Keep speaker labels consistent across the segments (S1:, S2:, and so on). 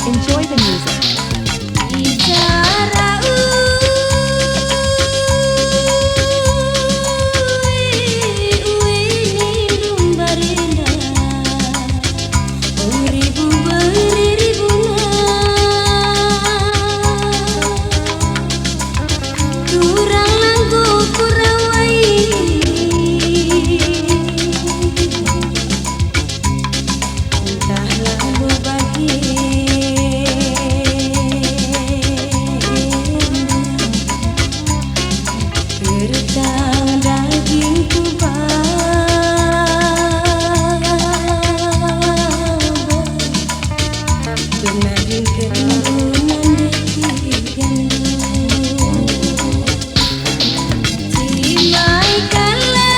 S1: Enjoy the music.
S2: Bicara lindung barinda, ribu beri bunga, turang langgo kurawai, entahlah berbagi. Gertang dagingku Penadin kerunan detikan Timai kalasku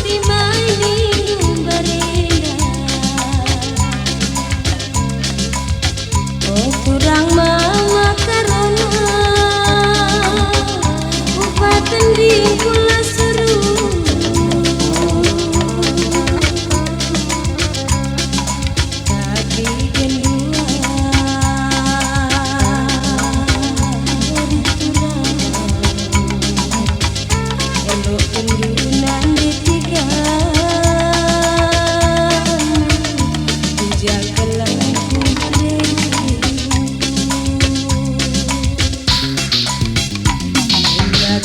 S2: Timai lindung barinda Oh kurang mama karena upatan di pula seru tapi kedua dari turang elok kendunan detikan jagalah ku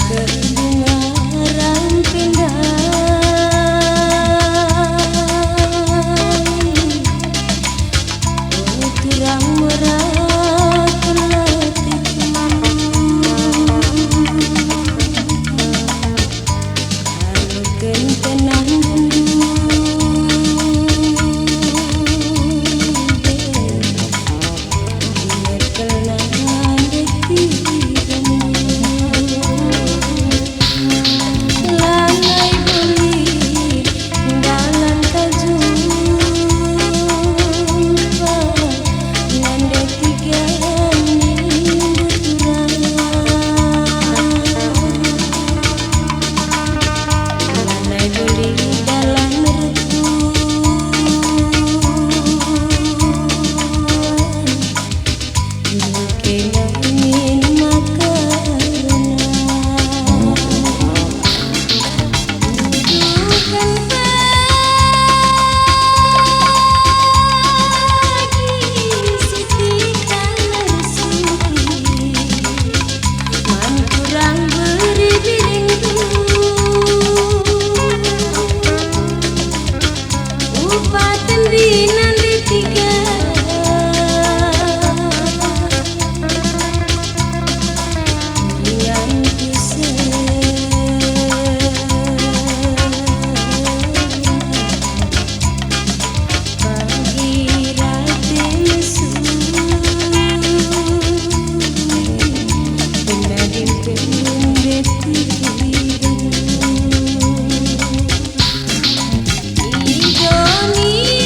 S2: kedengaran pindai oh turang merah kelatiku kalau kentenan Johnny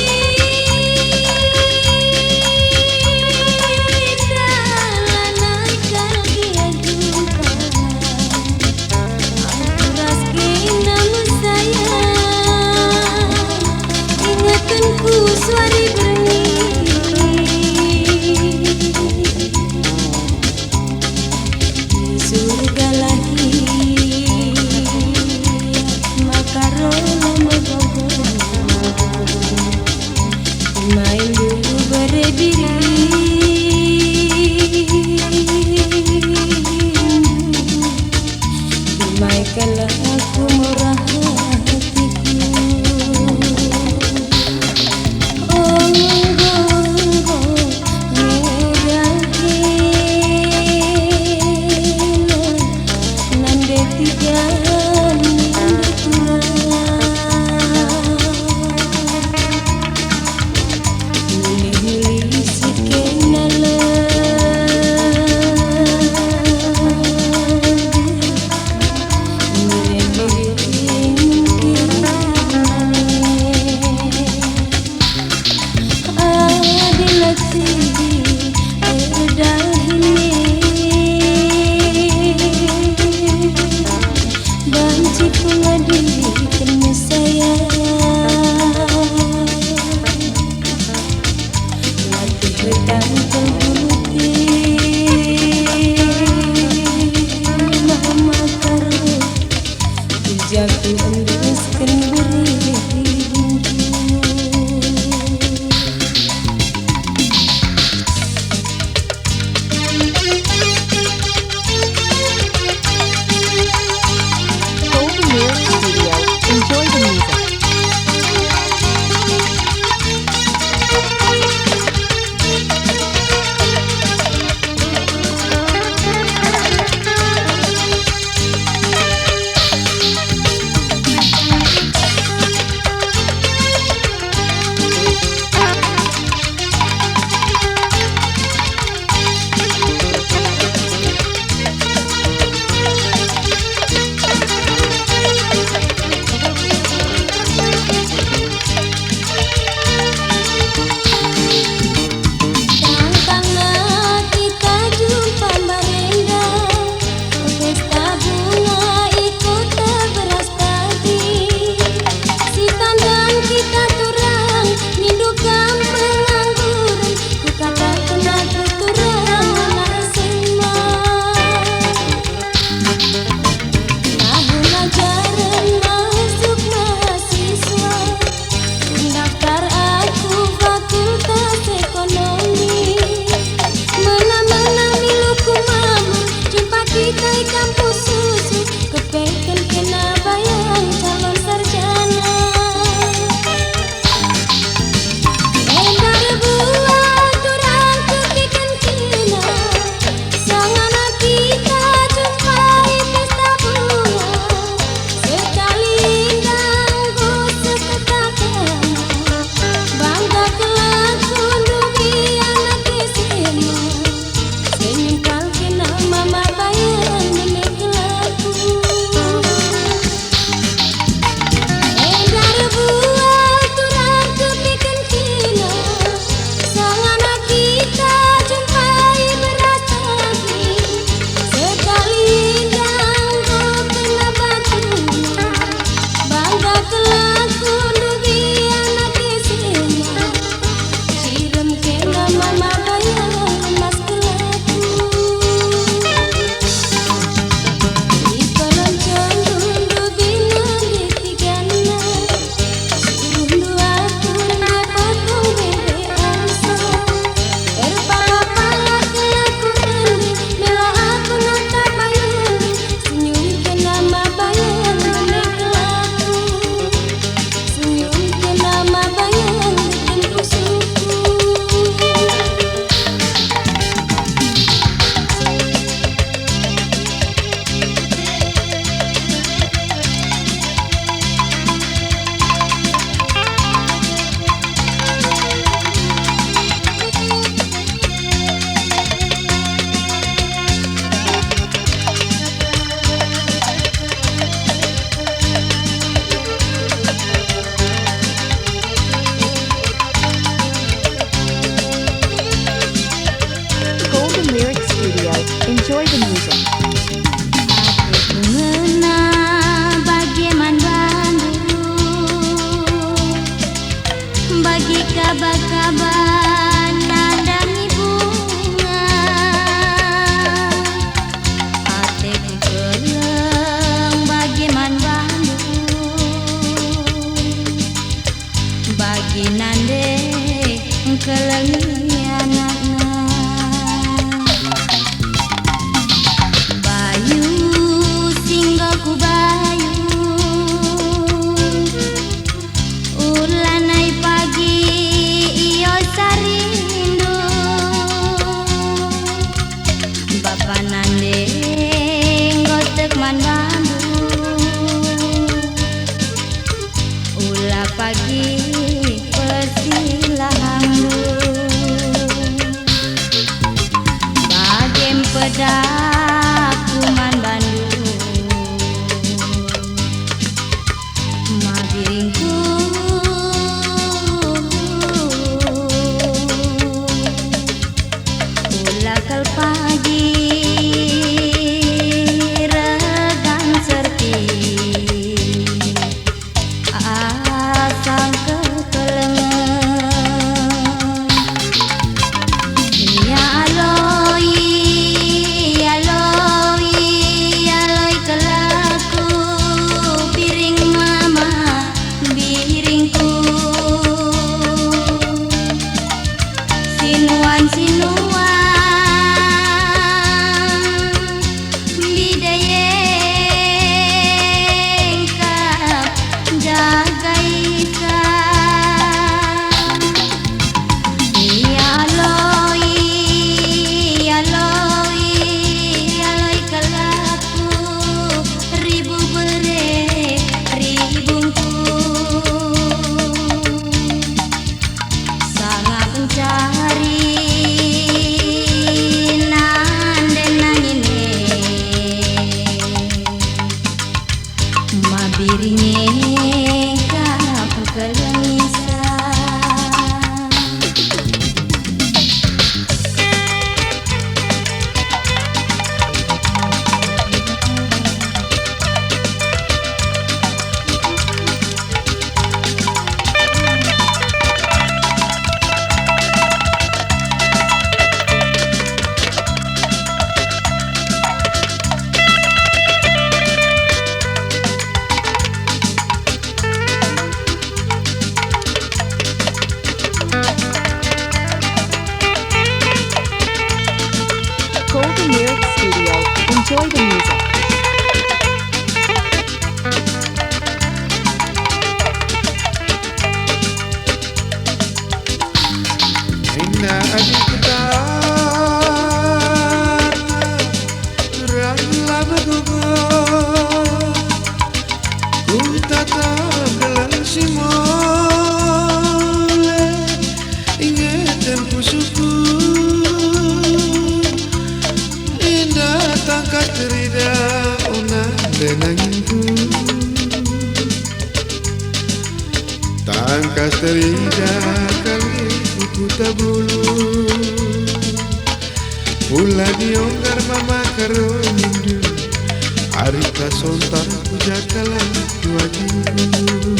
S1: Enjoy the music.
S2: Aku mengenal bagaimana Bandung, bagi kabar-kabar nadangi bunga. Hatiku keleng bagaimana Bandung, bagi nande kelengi anakna. Bayu singgah ku bayu, ulanai pagi iyo sarindu. Bapa nande ngotek man Bandung, ulah pagi persilahangdu. Bagem pedak kuman Bandung, mabiringku ulah kel pagi regan serti asal kekelengan. Ya aloi, aloi, aloi kelaku piring mama biringku. Sinuan sinuan bidayeng kap jaga ikan. Ya aloi, aloi, aloi kelaku ribu bere ribungku. Sangat mencari nande nangine, mabiringe kapu kelengisa.
S1: Golden Lyric Studio. Enjoy the music.
S3: Inna adikta ralla baduga ku tatap dalam simole ingatan pusuku indah tangkat terida una denanginku tangkas terida kali ku tabulu pula dionggar mama karo nindu arita sontar pujakalan wajibu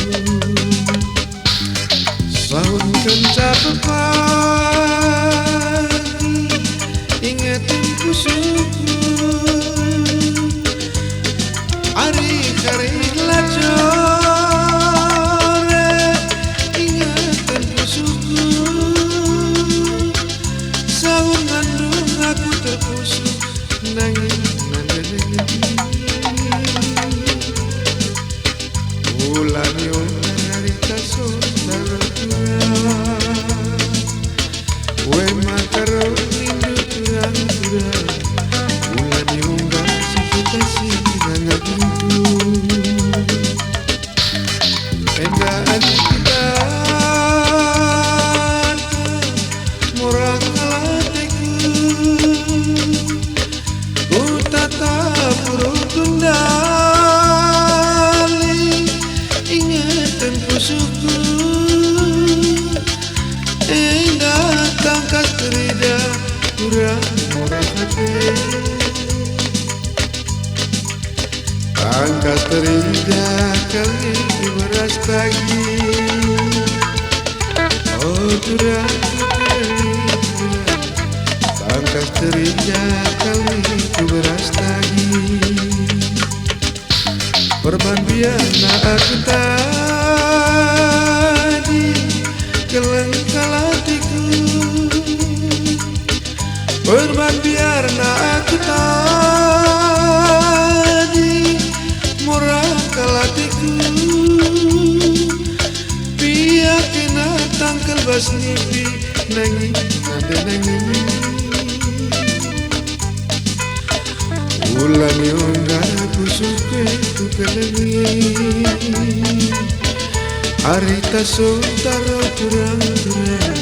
S3: sahun kencap pagi ingetin kusuku ari kari lacore ingetin kusuku sahun ngandung aku terpusuk nangis nandenegi ulang yung harita sontar berastagi. Oh turang tangkas terinya kali ku berastagi. Perbandingan aku tadi kelengkal hatiku. Perbandingan aku tadi murah kalatiku. Pihak kena tangkal basnipi nangis ada nangis. Ulang yonga ku suke ku kelengi. Arita sontara turang-turang,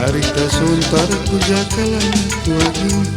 S3: arita sontara ku jakalan ku agiku.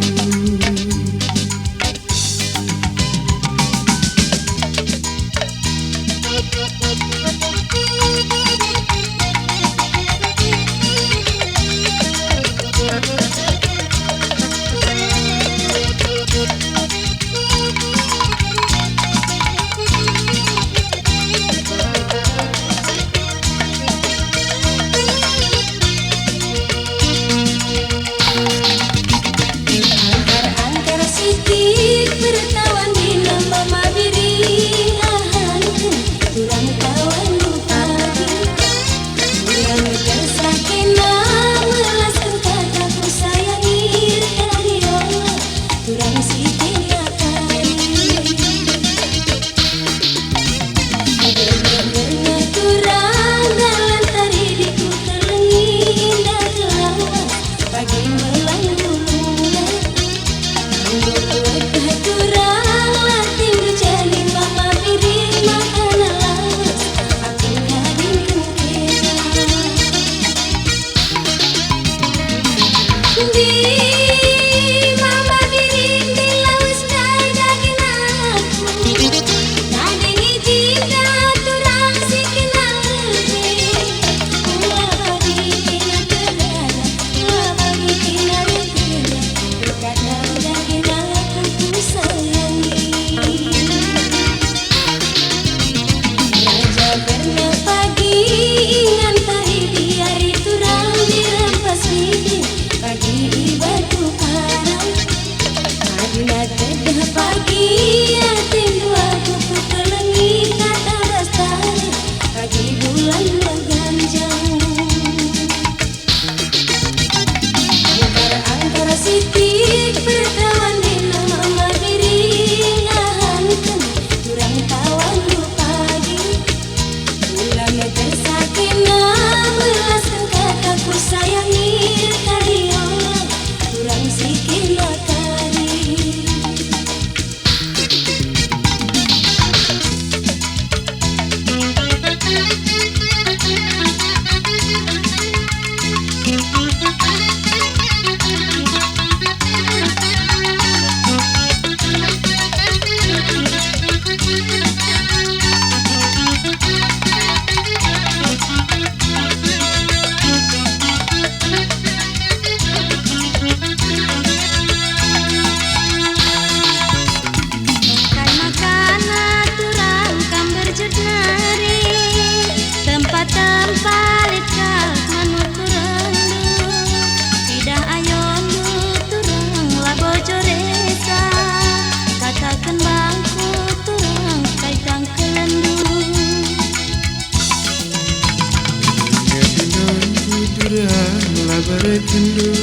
S3: Beretindu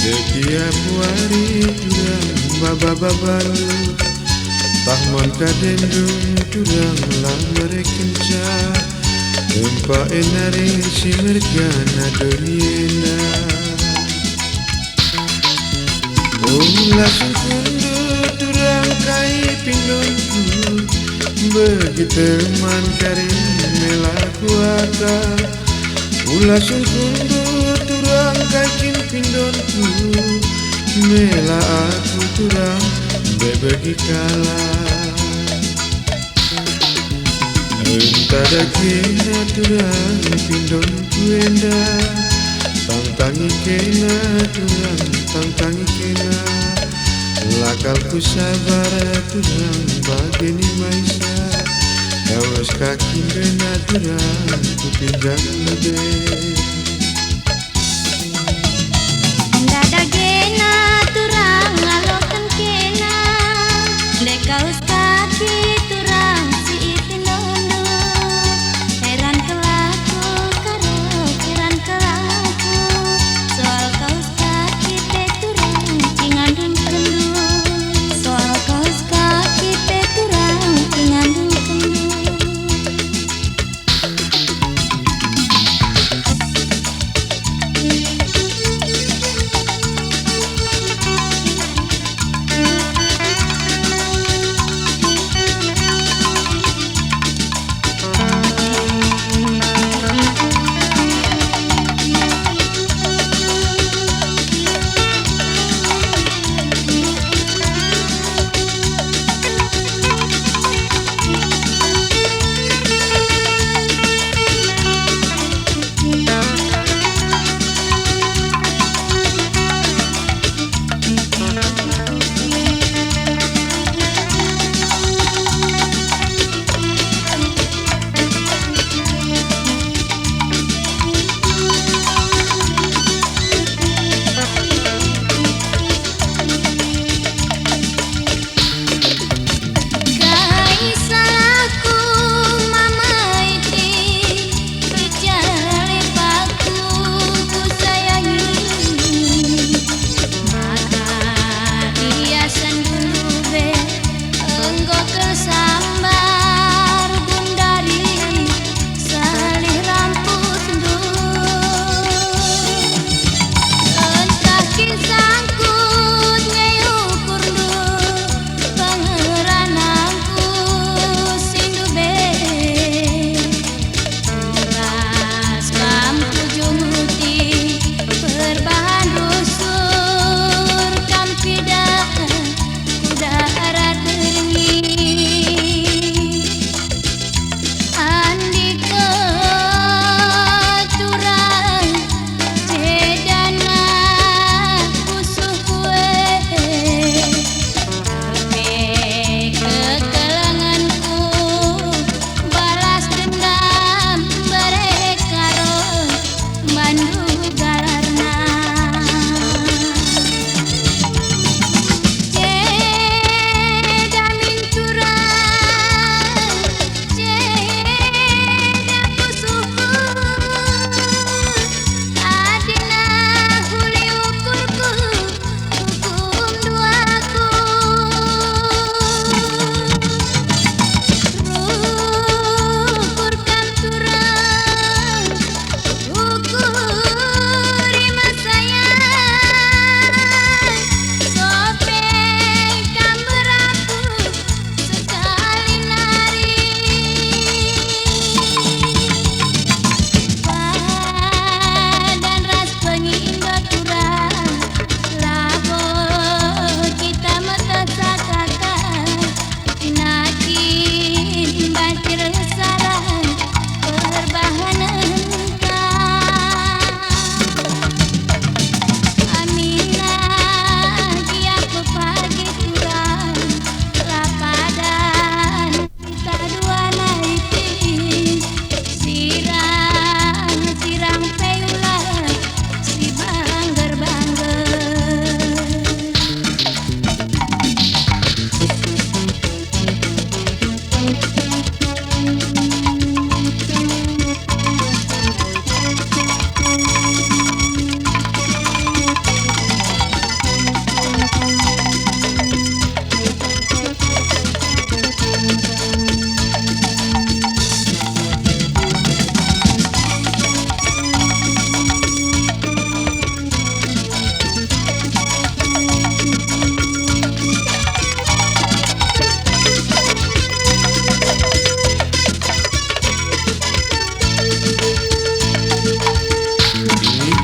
S3: setiap hari turang babababalu tahman kadendung turang lah merekenca empa enari si mergana doriena langsung kundu turang kai pindonku begitu man karim melaku ada langsung kundu turang kakin pindonku mela aku turang bebegi kalah entada kena turang pindonku enda tangtangi kena turang tangtangi kena lakalku sabar turang bageni maisa Lawas kaki benaturan ku pinjam lebih.
S2: Dada gena turang ngalokan kena dekaus kaki turang si itinono heran kelaku karo heran kelaku soal kaus kaki te turang ingandung kendu soal kaus kaki te turang ingandung kendu.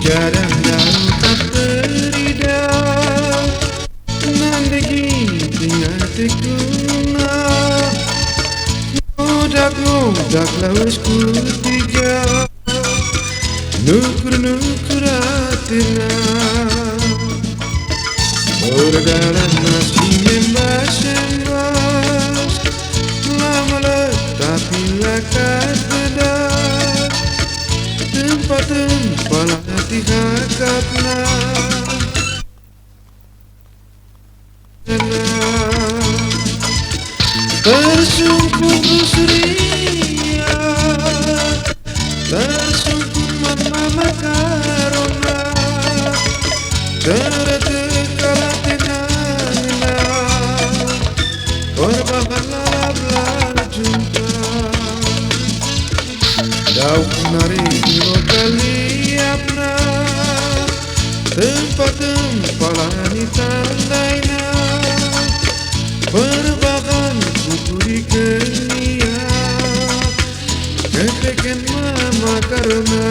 S3: Jarang dan tak terida Nandegi tingatiku na Ngodak lawas tiga Nukur atina Orgaran nasi membas Lama letak tapi lakat bedak tempat-tempat hati hakapna tersungkung kusria tersungkung mama karona tertekala tenangna korbahan labla jumpa daun nari kilo kali apna tempat-tempat lani tandaina berbakan kukuri kenia kepeken mama karena